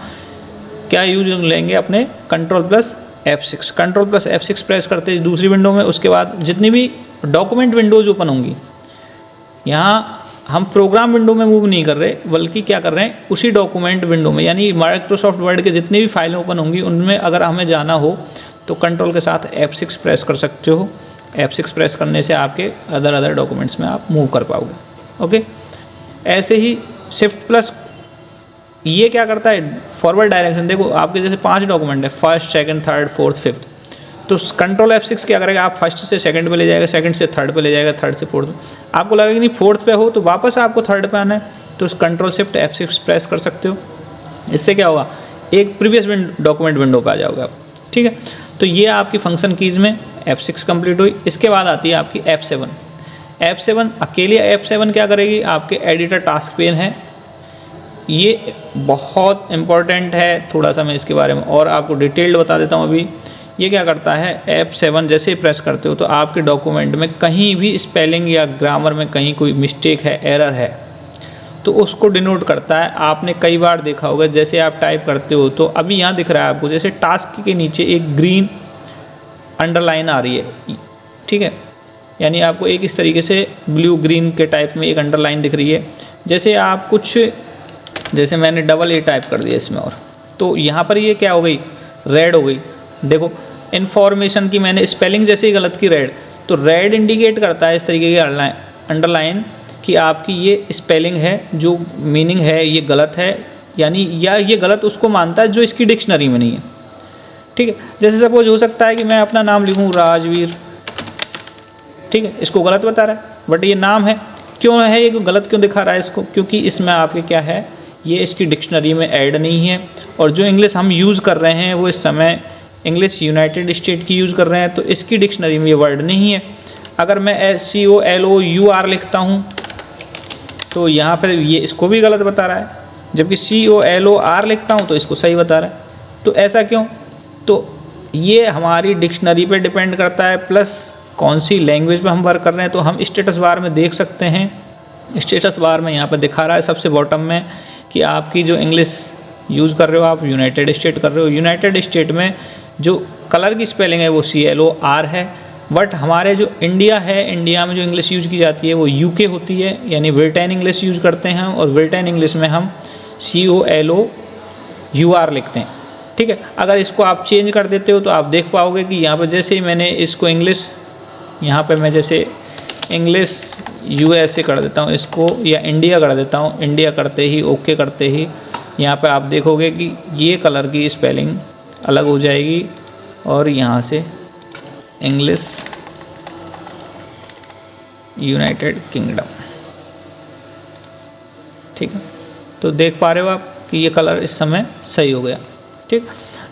क्या यूज लेंगे अपने control plus F6। Control plus F6 press करते हैं दूसरी विंडो में, उसके बाद जितनी भी डॉक्यूमेंट विंडोज़ ओपन होंगी, यहाँ हम प्रोग्राम विंडो में मूव नहीं कर रहे बल्कि क्या कर रहे हैं, उसी डॉक्यूमेंट विंडो में, यानी माइक्रोसॉफ्ट वर्ड के जितनी भी फाइलें ओपन होंगी उनमें अगर हमें जाना हो तो कंट्रोल के साथ F6 प्रेस कर सकते हो। F6 प्रेस करने से आपके अदर डॉक्यूमेंट्स में आप मूव कर पाओगे। ओके, ऐसे ही शिफ्ट प्लस ये क्या करता है, फॉरवर्ड डायरेक्शन। देखो आपके जैसे 5 डॉक्यूमेंट है, first, second, third, fourth, fifth, तो कंट्रोल F6 क्या करेगा, आप फर्स्ट से सेकंड पे ले जाएगा, सेकंड से थर्ड पे ले जाएगा, थर्ड से फोर्थ में। आपको लगेगा कि नहीं फोर्थ पे हो तो वापस आपको थर्ड पे आना है तो उस कंट्रोल शिफ्ट F6 प्रेस कर सकते हो। इससे क्या होगा, एक प्रीवियस डॉक्यूमेंट विंडो पे आ जाओगे आप। ठीक है, तो ये आपकी फंक्शन कीज़ में F6 कंप्लीट हुई। इसके बाद आती है आपकी F7। F7 अकेली F7 क्या करेगी, आपके एडिटर टास्क पेन है, ये बहुत इम्पॉर्टेंट है। थोड़ा सा मैं इसके बारे में और आपको डिटेल्ड बता देता हूँ। अभी ये क्या करता है, F7 जैसे ही प्रेस करते हो तो आपके डॉक्यूमेंट में कहीं भी स्पेलिंग या ग्रामर में कहीं कोई मिस्टेक है, एरर है, तो उसको डिनोट करता है। आपने कई बार देखा होगा, जैसे आप टाइप करते हो तो अभी यहाँ दिख रहा है आपको, जैसे टास्क के नीचे एक ग्रीन अंडरलाइन आ रही है, ठीक है, यानी आपको एक इस तरीके से ब्लू ग्रीन के टाइप में एक अंडरलाइन दिख रही है। जैसे आप कुछ, जैसे मैंने डबल ए टाइप कर दिया इसमें, और तो यहाँ पर ये क्या हो गई, रेड हो गई। देखो इन्फॉर्मेशन की मैंने स्पेलिंग जैसे ही गलत की रेड, तो रेड इंडिकेट करता है इस तरीके की अंडरलाइन कि आपकी ये स्पेलिंग है, जो मीनिंग है ये गलत है, यानी या ये गलत उसको मानता है जो इसकी डिक्शनरी में नहीं है, ठीक है। जैसे सपोज हो सकता है कि मैं अपना नाम लिखूँ राजवीर, ठीक है, इसको गलत बता रहा है, बट ये नाम है, क्यों है ये गलत क्यों दिखा रहा है इसको, क्योंकि इसमें आपके क्या है, ये इसकी डिक्शनरी में ऐड नहीं है। और जो इंग्लिश हम यूज़ कर रहे हैं वो इस समय इंग्लिश यूनाइटेड स्टेट की यूज़ कर रहे हैं, तो इसकी डिक्शनरी में ये वर्ड नहीं है। अगर मैं COLOUR लिखता हूँ तो यहाँ पर ये इसको भी गलत बता रहा है, जबकि COLOR लिखता हूँ तो इसको सही बता रहा है। तो ऐसा क्यों, तो ये हमारी डिक्शनरी पे डिपेंड करता है, प्लस कौन सी लैंग्वेज पे हम वर्क कर रहे हैं। तो हम स्टेटस बार में देख सकते हैं, स्टेटस बार में यहाँ पर दिखा रहा है सबसे बॉटम में कि आपकी जो इंग्लिश यूज़ कर रहे हो आप यूनाइटेड स्टेट कर रहे हो। यूनाइटेड स्टेट में जो कलर की स्पेलिंग है वो CLOR है, बट हमारे जो इंडिया है, इंडिया में जो इंग्लिश यूज़ की जाती है वो UK होती है, यानी ब्रिटेन इंग्लिश यूज़ करते हैं, और ब्रिटेन इंग्लिश में हम COLOUR लिखते हैं, ठीक है। अगर इसको आप चेंज कर देते हो तो आप देख पाओगे कि यहाँ पर जैसे ही मैंने इसको इंग्लिश, यहाँ पे मैं जैसे इंग्लिश USA कर देता हूँ इसको, या इंडिया कर देता हूँ, इंडिया करते ही ओके करते ही यहाँ पे आप देखोगे कि ये कलर की स्पेलिंग अलग हो जाएगी, और यहाँ से इंग्लिश यूनाइटेड किंगडम, ठीक है। तो देख पा रहे हो आप कि ये कलर इस समय सही हो गया, ठीक।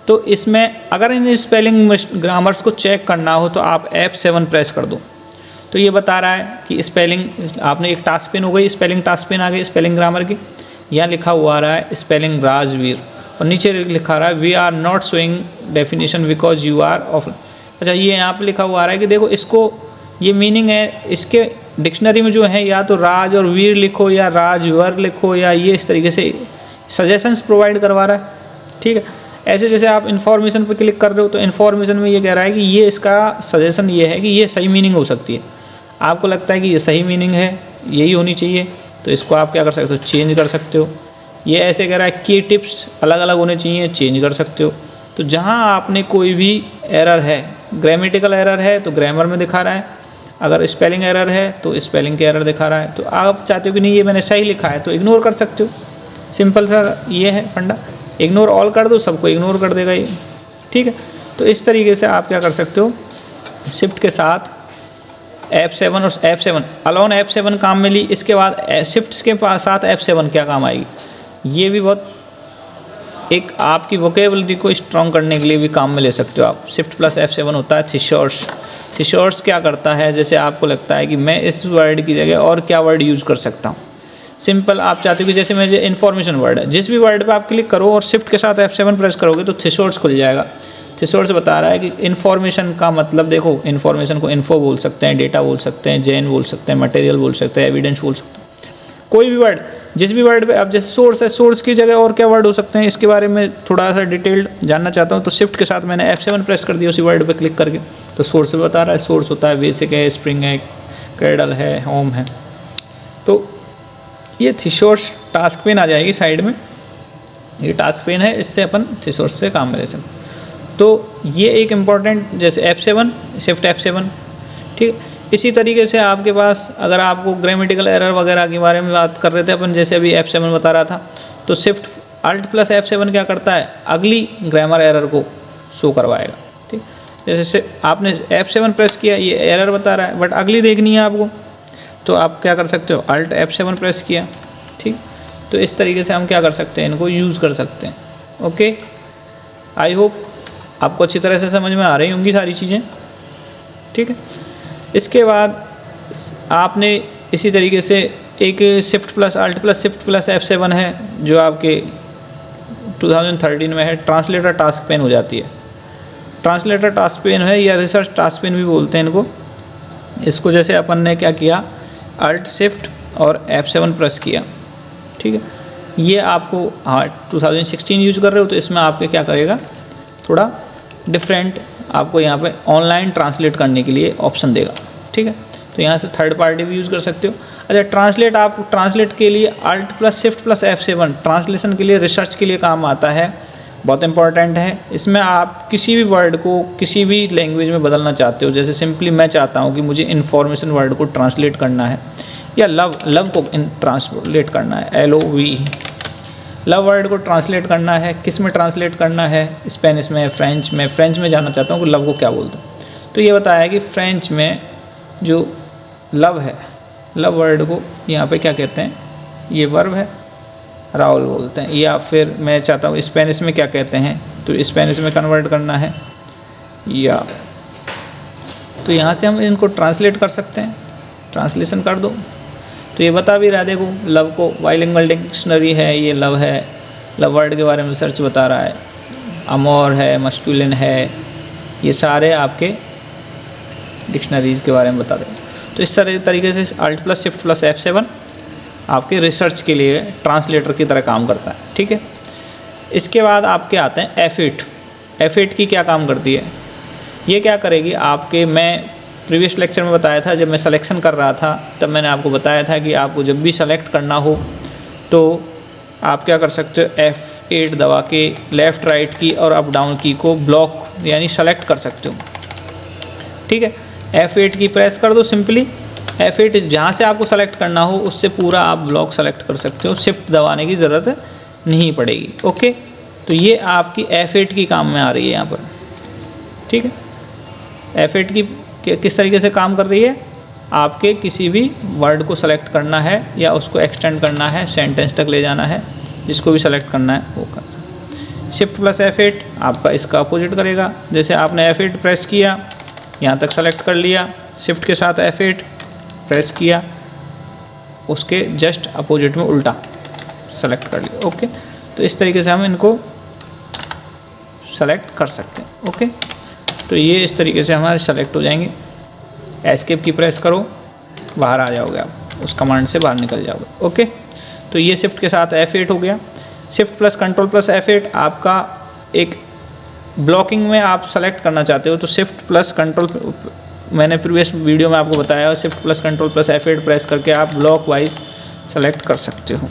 तो इसमें अगर इन स्पेलिंग ग्रामर्स को चेक करना हो तो आप F7 प्रेस कर दो, तो ये बता रहा है कि स्पेलिंग, आपने एक टास्क पेन हो गई, स्पेलिंग टास्क पेन आ गई स्पेलिंग ग्रामर की। यहाँ लिखा हुआ आ रहा है स्पेलिंग राजवीर, और नीचे लिखा रहा है we are not showing definition because you are off. अच्छा, ये यहाँ पे लिखा हुआ आ रहा है कि देखो इसको, ये मीनिंग है, इसके डिक्शनरी में जो है या तो राज और वीर लिखो या राजवर लिखो, या ये इस तरीके से सजेशंस प्रोवाइड करवा रहा है, ठीक है। ऐसे जैसे आप इन्फॉर्मेशन पर क्लिक कर रहे हो तो इन्फॉर्मेशन में ये कह रहा है कि ये इसका सजेशन ये है कि ये सही मीनिंग हो सकती है, आपको लगता है कि ये सही मीनिंग है, यही होनी चाहिए, तो इसको आप क्या कर सकते हो, चेंज कर सकते हो। ये ऐसे कह रहा है की टिप्स अलग अलग होने चाहिए, चेंज कर सकते हो। तो जहाँ आपने कोई भी एरर है, ग्रामेटिकल एरर है तो ग्रामर में दिखा रहा है, अगर स्पेलिंग एरर है तो स्पेलिंग के एरर दिखा रहा है। तो आप चाहते हो कि नहीं ये मैंने सही लिखा है तो इग्नोर कर सकते हो, सिंपल सा ये है फंडा, इग्नोर ऑल कर दो, सबको इग्नोर कर देगा ये, ठीक है। तो इस तरीके से आप क्या कर सकते हो, शिफ्ट के साथ F7 और F7 अलोन F7 काम में ली, इसके बाद शिफ्ट के साथ F7 क्या काम आएगी, ये भी बहुत एक आपकी वोकेबलरी को स्ट्रॉन्ग करने के लिए भी काम में ले सकते हो आप। शिफ्ट प्लस F7 होता है थिसॉर्स। थिसॉर्स क्या करता है, जैसे आपको लगता है कि मैं इस वर्ड की जगह और क्या वर्ड यूज़ कर सकता हूँ, सिंपल आप चाहते हो कि जैसे मुझे इन्फॉर्मेशन वर्ड है, जिस भी वर्ड पे आप क्लिक करो और शिफ्ट के साथ F7 प्रेस करोगे तो थिसॉर्स खुल जाएगा। थिसॉर्स बता रहा है कि इन्फॉर्मेशन का मतलब, देखो इन्फॉर्मेशन को इन्फो बोल सकते हैं, डेटा बोल सकते हैं, जेन बोल सकते हैं, मटेरियल बोल सकते हैं, एविडेंस बोल सकते हैं, कोई भी वर्ड, जिस भी वर्ड पे अब जैसे सोर्स है, सोर्स की जगह और क्या वर्ड हो सकते हैं, इसके बारे में थोड़ा सा डिटेल्ड जानना चाहता हूँ तो शिफ्ट के साथ मैंने F7 प्रेस कर दिया उसी वर्ड पे क्लिक करके, तो सोर्स बता रहा है। सोर्स होता है बेसिक है, स्प्रिंग है, क्रेडल है, होम है। तो ये थिसॉर्स टास्क पेन आ जाएगी साइड में, ये टास्क पेन है, इससे अपन थिसॉर्स से काम ले सकते। तो ये एक इम्पॉर्टेंट, जैसे F7 शिफ्ट F7, ठीक। इसी तरीके से आपके पास अगर आपको ग्रामेटिकल एरर वगैरह के बारे में बात कर रहे थे अपन, जैसे अभी F7 बता रहा था, तो शिफ्ट अल्ट प्लस F7 क्या करता है, अगली ग्रामर एरर को शो करवाएगा, ठीक। जैसे आपने F7 प्रेस किया, ये एरर बता रहा है बट अगली देखनी है आपको, तो आप क्या कर सकते हो, अल्ट F7 प्रेस किया, ठीक। तो इस तरीके से हम क्या कर सकते हैं, इनको यूज़ कर सकते हैं। ओके, आई होप आपको अच्छी तरह से समझ में आ रही होंगी सारी चीज़ें। ठीक है। इसके बाद आपने इसी तरीके से एक shift plus alt plus shift plus F7 है जो आपके 2013 में है, ट्रांसलेटर टास्क पेन हो जाती है। ट्रांसलेटर टास्क पेन है या रिसर्च टास्क पेन भी बोलते हैं इनको। इसको जैसे अपन ने क्या किया, अल्ट शिफ्ट और F7 प्रेस किया, ठीक है। ये आपको 2016 यूज कर रहे हो तो इसमें आपके क्या करेगा, थोड़ा डिफरेंट आपको यहाँ पे ऑनलाइन ट्रांसलेट करने के लिए ऑप्शन देगा, ठीक है। तो यहाँ से थर्ड पार्टी भी यूज़ कर सकते हो। अच्छा, ट्रांसलेट आप ट्रांसलेट के लिए alt plus shift plus F7 translation के लिए, रिसर्च के लिए काम आता है, बहुत इंपॉर्टेंट है। इसमें आप किसी भी वर्ड को किसी भी लैंग्वेज में बदलना चाहते हो, जैसे सिंपली मैं चाहता हूँ कि मुझे इन्फॉर्मेशन वर्ड को ट्रांसलेट करना है, या लव को ट्रांसलेट करना है, LOV, लव वर्ड को ट्रांसलेट करना है। किस में ट्रांसलेट करना है, स्पेनिश में, फ्रेंच में। फ्रेंच में जानना चाहता हूँ कि लव को क्या बोलते हैं, तो ये बताया कि फ्रेंच में जो लव है, लव वर्ड को यहाँ पे क्या कहते हैं, ये वर्ब है, राहुल बोलते हैं। या फिर मैं चाहता हूँ स्पेनिश में क्या कहते हैं, तो स्पेनिश में कन्वर्ट करना है, या तो यहाँ से हम इनको ट्रांसलेट कर सकते हैं। ट्रांसलेशन कर दो तो ये बता भी रहा है, देखो लव को बाइलिंगुअल डिक्शनरी है, ये लव है, लव वर्ड के बारे में सर्च बता रहा है, अमोर है, मस्कुलिन है, ये सारे आपके डिक्शनरीज़ के बारे में बता दें। तो इस तरह तरीके से alt plus shift plus F7 आपके रिसर्च के लिए ट्रांसलेटर की तरह काम करता है, ठीक है। इसके बाद आपके आते हैं F8। F8 की क्या काम करती है, ये क्या करेगी आपके, मैं प्रीवियस लेक्चर में बताया था, जब मैं सिलेक्शन कर रहा था तब मैंने आपको बताया था कि आपको जब भी सेलेक्ट करना हो तो आप क्या कर सकते हो, F8 दबा के लेफ़्ट राइट की और अप डाउन की को ब्लॉक यानी सेलेक्ट कर सकते हो, ठीक है। F8 की प्रेस कर दो सिंपली, F8 जहाँ से आपको सेलेक्ट करना हो उससे पूरा आप ब्लॉक सेलेक्ट कर सकते हो, शिफ्ट दबाने की ज़रूरत नहीं पड़ेगी, ओके। तो ये आपकी F8 की काम में आ रही है यहाँ पर, ठीक है। F8 की किस तरीके से काम कर रही है, आपके किसी भी वर्ड को सेलेक्ट करना है या उसको एक्सटेंड करना है, सेंटेंस तक ले जाना है, जिसको भी सेलेक्ट करना है वो कर सकते। शिफ्ट प्लस F8 आपका इसका अपोजिट करेगा। जैसे आपने F8 प्रेस किया, यहाँ तक सेलेक्ट कर लिया, शिफ्ट के साथ F8 प्रेस किया, उसके जस्ट अपोजिट में उल्टा सेलेक्ट कर लिया, ओके। तो इस तरीके से हम इनको सेलेक्ट कर सकते हैं, ओके। तो ये इस तरीके से हमारे सेलेक्ट हो जाएंगे। एस्केप की प्रेस करो, बाहर आ जाओगे आप, उस कमांड से बाहर निकल जाओगे, ओके। तो ये शिफ्ट के साथ F8 हो गया। Shift plus control plus F8 आपका एक ब्लॉकिंग में आप सेलेक्ट करना चाहते हो तो शिफ्ट प्लस कंट्रोल, मैंने प्रीवियस वीडियो में आपको बताया, shift plus control plus F8 press करके आप ब्लॉक वाइज सेलेक्ट कर सकते हो।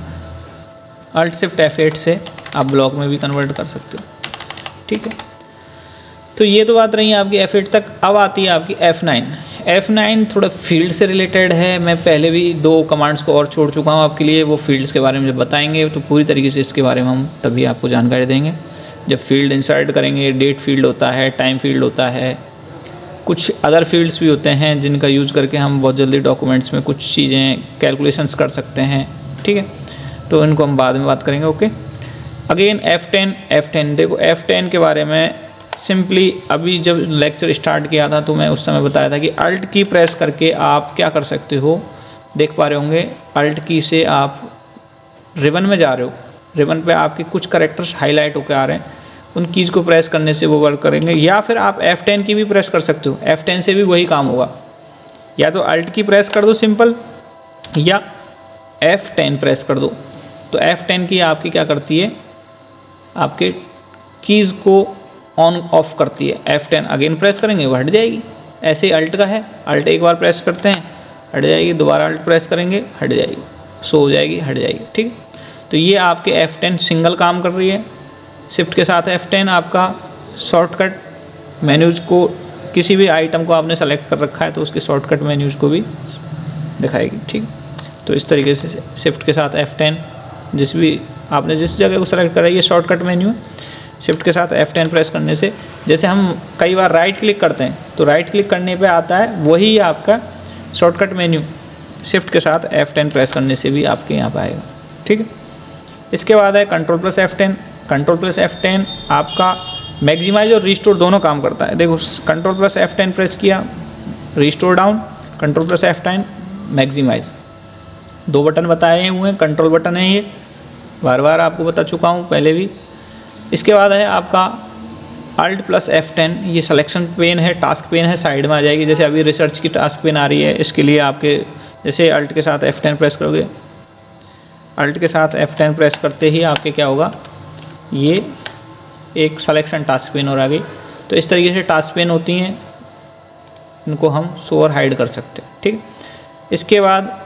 अल्ट शिफ्ट F8 से आप ब्लॉक में भी कन्वर्ट कर सकते हो, ठीक है। तो ये तो बात रही है आपकी F8 तक। अब आती है आपकी F9। F9 थोड़ा फील्ड से रिलेटेड है। मैं पहले भी 2 कमांड्स को और छोड़ चुका हूँ आपके लिए, वो फील्ड्स के बारे में जब बताएंगे तो पूरी तरीके से इसके बारे में हम तभी आपको जानकारी देंगे। जब फील्ड इंसर्ट करेंगे, डेट फील्ड होता है, टाइम फील्ड होता है, कुछ अदर फील्ड्स भी होते हैं जिनका यूज़ करके हम बहुत जल्दी डॉक्यूमेंट्स में कुछ चीज़ें कैलकुलेशंस कर सकते हैं, ठीक है। तो इनको हम बाद में बात करेंगे, ओके। अगेन F10 देखो F10 के बारे में सिंपली अभी जब लेक्चर स्टार्ट किया था तो मैं उस समय बताया था कि अल्ट की प्रेस करके आप क्या कर सकते हो, देख पा रहे होंगे अल्ट की से आप रिबन में जा रहे हो, रिबन पे आपके कुछ कैरेक्टर्स हाईलाइट होकर आ रहे हैं, उन कीज़ को प्रेस करने से वो वर्क करेंगे। या फिर आप F10 की भी प्रेस कर सकते हो, F10 से भी वही काम होगा। या तो अल्ट की प्रेस कर दो सिंपल, या F10 प्रेस कर दो। तो F10 की आपकी क्या करती है, आपके कीज़ को ऑन ऑफ करती है। F10 अगेन प्रेस करेंगे वो हट जाएगी। ऐसे अल्ट का है, अल्ट एक बार प्रेस करते हैं हट जाएगी, दोबारा अल्ट प्रेस करेंगे हट जाएगी, सो हो जाएगी, हट जाएगी, ठीक। तो ये आपके F10 सिंगल काम कर रही है। शिफ्ट के साथ F10 आपका शॉर्टकट मेन्यूज़ को, किसी भी आइटम को आपने सेलेक्ट कर रखा है तो उसके शॉर्टकट मेन्यूज़ को भी दिखाएगी, ठीक। तो इस तरीके से शिफ्ट के साथ F10 जिस भी आपने जिस जगह को सेलेक्ट करा, ये शॉर्टकट मेन्यू है। शिफ्ट के साथ F10 प्रेस करने से, जैसे हम कई बार राइट क्लिक करते हैं तो राइट क्लिक करने पे आता है वही आपका शॉर्टकट मेन्यू, शिफ्ट के साथ F10 प्रेस करने से भी आपके यहाँ पे आएगा, ठीक है। इसके बाद है control plus F10। Control plus F10 आपका मैक्सिमाइज और रिस्टोर दोनों काम करता है। देखो कंट्रोल प्लस F10 प्रेस किया, restore down, control plus F10 maximise. 2 button बताए हुए हैं, कंट्रोल बटन है ये, बार बार आपको बता चुका हूँ पहले भी। इसके बाद है आपका Alt प्लस F10, ये सिलेक्शन पेन है, टास्क पेन है, साइड में आ जाएगी। जैसे अभी रिसर्च की टास्क पेन आ रही है, इसके लिए आपके जैसे Alt के साथ F10 प्रेस करोगे, Alt के साथ F10 प्रेस करते ही आपके क्या होगा, ये एक सिलेक्शन टास्क पेन और आ गई। तो इस तरीके से टास्क पेन होती हैं, इनको हम शो और हाइड कर सकते हैं, ठीक। इसके बाद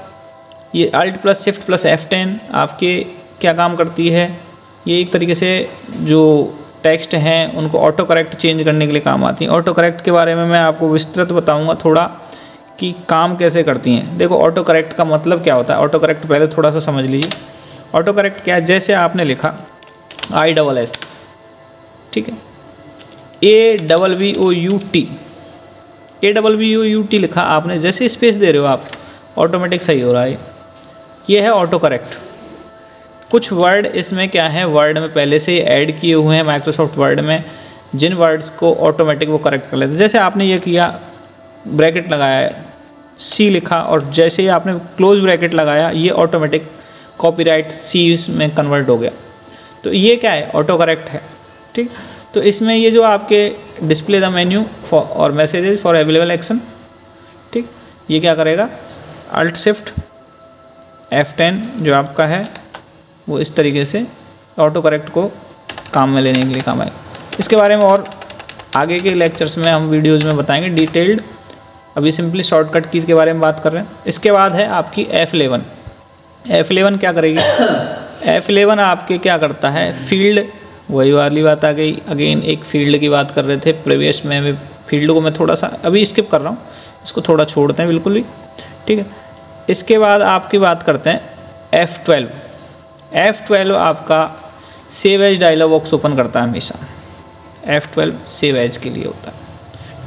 ये Alt plus Shift plus F10 आपके क्या काम करती है, ये एक तरीके से जो टेक्स्ट हैं उनको ऑटो करेक्ट चेंज करने के लिए काम आती हैं। ऑटो करेक्ट के बारे में मैं आपको विस्तृत बताऊंगा थोड़ा कि काम कैसे करती हैं। देखो ऑटो करेक्ट का मतलब क्या होता है, ऑटो करेक्ट पहले थोड़ा सा समझ लीजिए। ऑटो करेक्ट क्या है, जैसे आपने लिखा ISS, ठीक है, AWVOUT लिखा आपने, जैसे स्पेस दे रहे हो आप ऑटोमेटिक सही हो रहा है। ये है ऑटो करेक्ट। कुछ वर्ड इसमें क्या है, वर्ड में पहले से ही ऐड किए हुए हैं माइक्रोसॉफ्ट वर्ड में, जिन वर्ड्स को ऑटोमेटिक वो करेक्ट कर लेते हैं। जैसे आपने ये किया, ब्रैकेट लगाया, सी लिखा, और जैसे ही आपने क्लोज ब्रैकेट लगाया, ये ऑटोमेटिक कॉपीराइट सी में कन्वर्ट हो गया। तो ये क्या है, ऑटो करेक्ट है, ठीक। तो इसमें ये जो आपके डिस्प्ले द मेन्यू फॉर और मैसेजेस फॉर अवेलेबल एक्शन, ठीक, ये क्या करेगा, Alt Shift F10 जो आपका है वो इस तरीके से ऑटो करेक्ट को काम में लेने के लिए काम आएगा। इसके बारे में और आगे के लेक्चर्स में हम वीडियोज़ में बताएंगे डिटेल्ड, अभी सिंपली शॉर्टकट कीज़ के बारे में बात कर रहे हैं। इसके बाद है आपकी F11 क्या करेगी, F11 आपके क्या करता है, फील्ड, वही वाली बात आ गई, अगेन एक फील्ड की बात कर रहे थे प्रीवियस में, फील्ड को मैं थोड़ा सा अभी स्किप कर रहा हूँ, इसको थोड़ा छोड़ते हैं बिल्कुल भी, ठीक है। इसके बाद आपकी बात करते हैं F12 आपका save as dialog box open करता है हमेशा। F12 सेव एज के लिए होता है,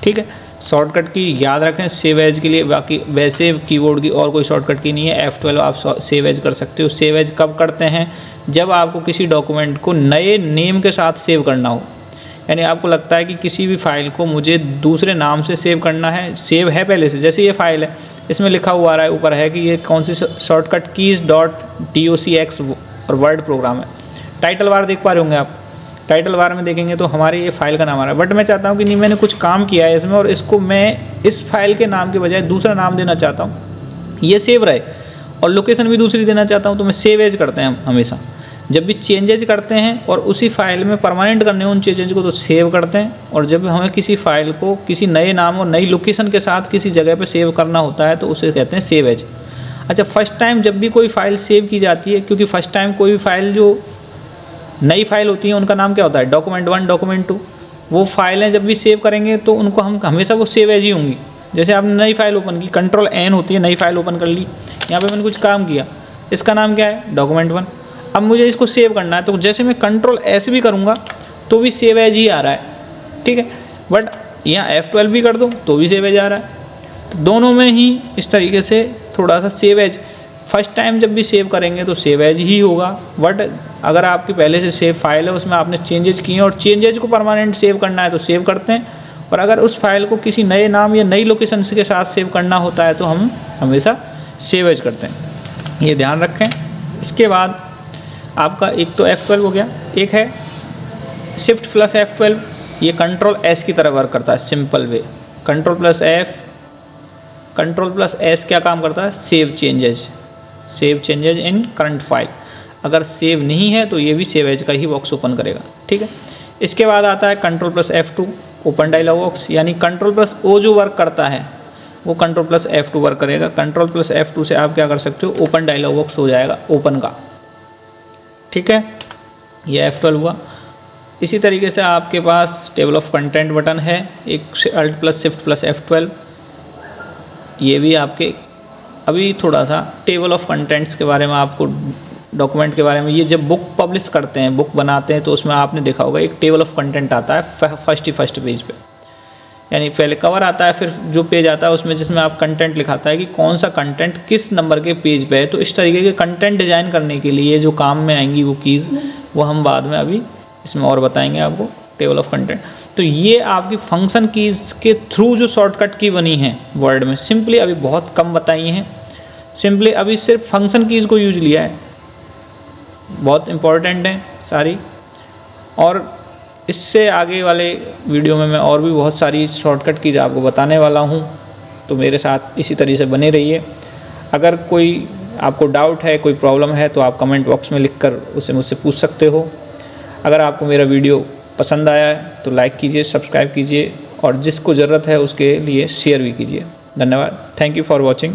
ठीक है। शॉर्टकट की याद रखें सेव एज के लिए, बाकी वैसे कीबोर्ड की और कोई शॉर्टकट की नहीं है। F12 आप सेव एज कर सकते हो। सेव एज कब करते हैं, जब आपको किसी डॉक्यूमेंट को नए नेम के साथ सेव करना हो, यानी आपको लगता है कि किसी भी फाइल को मुझे दूसरे नाम से सेव करना है, सेव है पहले से, जैसे ये फाइल है, इसमें लिखा हुआ आ रहा है ऊपर है कि ये कौन सी शॉर्टकट keys.docx और वर्ड प्रोग्राम है। टाइटल बार देख पा रहे होंगे आप, टाइटल बार में देखेंगे तो हमारे ये फाइल का नाम आ रहा है, बट मैं चाहता हूँ कि नहीं, मैंने कुछ काम किया है इसमें और इसको मैं इस फाइल के नाम के बजाय दूसरा नाम देना चाहता हूँ, ये सेव रहे, और लोकेशन भी दूसरी देना चाहता हूँ, तो मैं सेव एज करते हैं हम हमेशा। जब भी चेंजेज करते हैं और उसी फाइल में परमानेंट करने उन चेंजेज को, तो सेव करते हैं। और जब हमें किसी फाइल को किसी नए नाम और नई लोकेशन के साथ किसी जगह पे सेव करना होता है, तो उसे कहते हैं सेव एज। अच्छा, फर्स्ट टाइम जब भी कोई फाइल सेव की जाती है, क्योंकि फर्स्ट टाइम कोई भी फाइल जो नई फाइल होती है उनका नाम क्या होता है, डॉक्यूमेंट 1, डॉक्यूमेंट 2, वो फाइलें जब भी सेव करेंगे तो उनको हम हमेशा वो सेव एज ही होंगी। जैसे आपने नई फाइल ओपन की, कंट्रोल N होती है, नई फाइल ओपन कर ली, यहाँ पे मैंने कुछ काम किया, इसका नाम क्या है, डॉक्यूमेंट 1। अब मुझे इसको सेव करना है, तो जैसे मैं कंट्रोल S भी करूँगा तो भी सेव एज ही आ रहा है, ठीक है। बट यहाँ F12 भी कर दूँ तो भी सेव एज आ रहा है। तो दोनों में ही इस तरीके से थोड़ा सा सेव एज, फर्स्ट टाइम जब भी सेव करेंगे तो सेव एज ही होगा। बट अगर आपकी पहले से सेव फाइल है, उसमें आपने चेंजेज किए हैं और चेंजेज को परमानेंट सेव करना है तो सेव करते हैं, और अगर उस फाइल को किसी नए नाम या नई लोकेशन के साथ सेव करना होता है तो हम हमेशा सेव एज करते हैं, ये ध्यान रखें। इसके बाद आपका एक तो F12 हो गया, एक है शिफ्ट प्लस F12, ये कंट्रोल S की तरह वर्क करता है, simple way. Control plus S क्या काम करता है, save changes in current file. अगर सेव नहीं है तो ये भी सेव एज का ही बॉक्स ओपन करेगा, ठीक है। इसके बाद आता है control plus F2 open dialog box, यानी कंट्रोल प्लस O जो वर्क करता है वो कंट्रोल प्लस F2 वर्क करेगा। कंट्रोल प्लस F2 से आप क्या कर सकते हो, ओपन डायलॉग बॉक्स हो जाएगा ओपन का, ठीक है। ये F12 हुआ। इसी तरीके से आपके पास टेबल ऑफ कंटेंट बटन है, एक Alt plus shift plus F12, ये भी आपके अभी थोड़ा सा टेबल ऑफ कंटेंट्स के बारे में आपको, डॉक्यूमेंट के बारे में, ये जब बुक पब्लिश करते हैं, बुक बनाते हैं, तो उसमें आपने देखा होगा एक टेबल ऑफ कंटेंट आता है फर्स्ट पेज पे, यानी पहले कवर आता है, फिर जो पेज आता है उसमें जिसमें आप कंटेंट लिखाता है कि कौन सा कंटेंट किस नंबर के पेज पे है। तो इस तरीके के कंटेंट डिज़ाइन करने के लिए जो काम में आएंगी वो कीज़, वो हम बाद में अभी इसमें और बताएंगे आपको। Table of content. तो ये आपकी फंक्शन कीज़ के थ्रू जो शॉर्टकट की बनी है वर्ड में, सिंपली अभी बहुत कम बताई हैं, सिंपली अभी सिर्फ फंक्शन कीज़ को यूज लिया है, बहुत इंपॉर्टेंट है सारी। और इससे आगे वाले वीडियो में मैं और भी बहुत सारी शॉर्टकट कीज़ आपको बताने वाला हूँ, तो मेरे साथ इसी तरीके से बने रहिए। अगर कोई आपको डाउट है, कोई प्रॉब्लम है, तो आप कमेंट बॉक्स में लिखकर उसे मुझसे पूछ सकते हो। अगर आपको मेरा वीडियो पसंद आया है तो लाइक कीजिए, सब्सक्राइब कीजिए और जिसको ज़रूरत है उसके लिए शेयर भी कीजिए। धन्यवाद। Thank you for watching.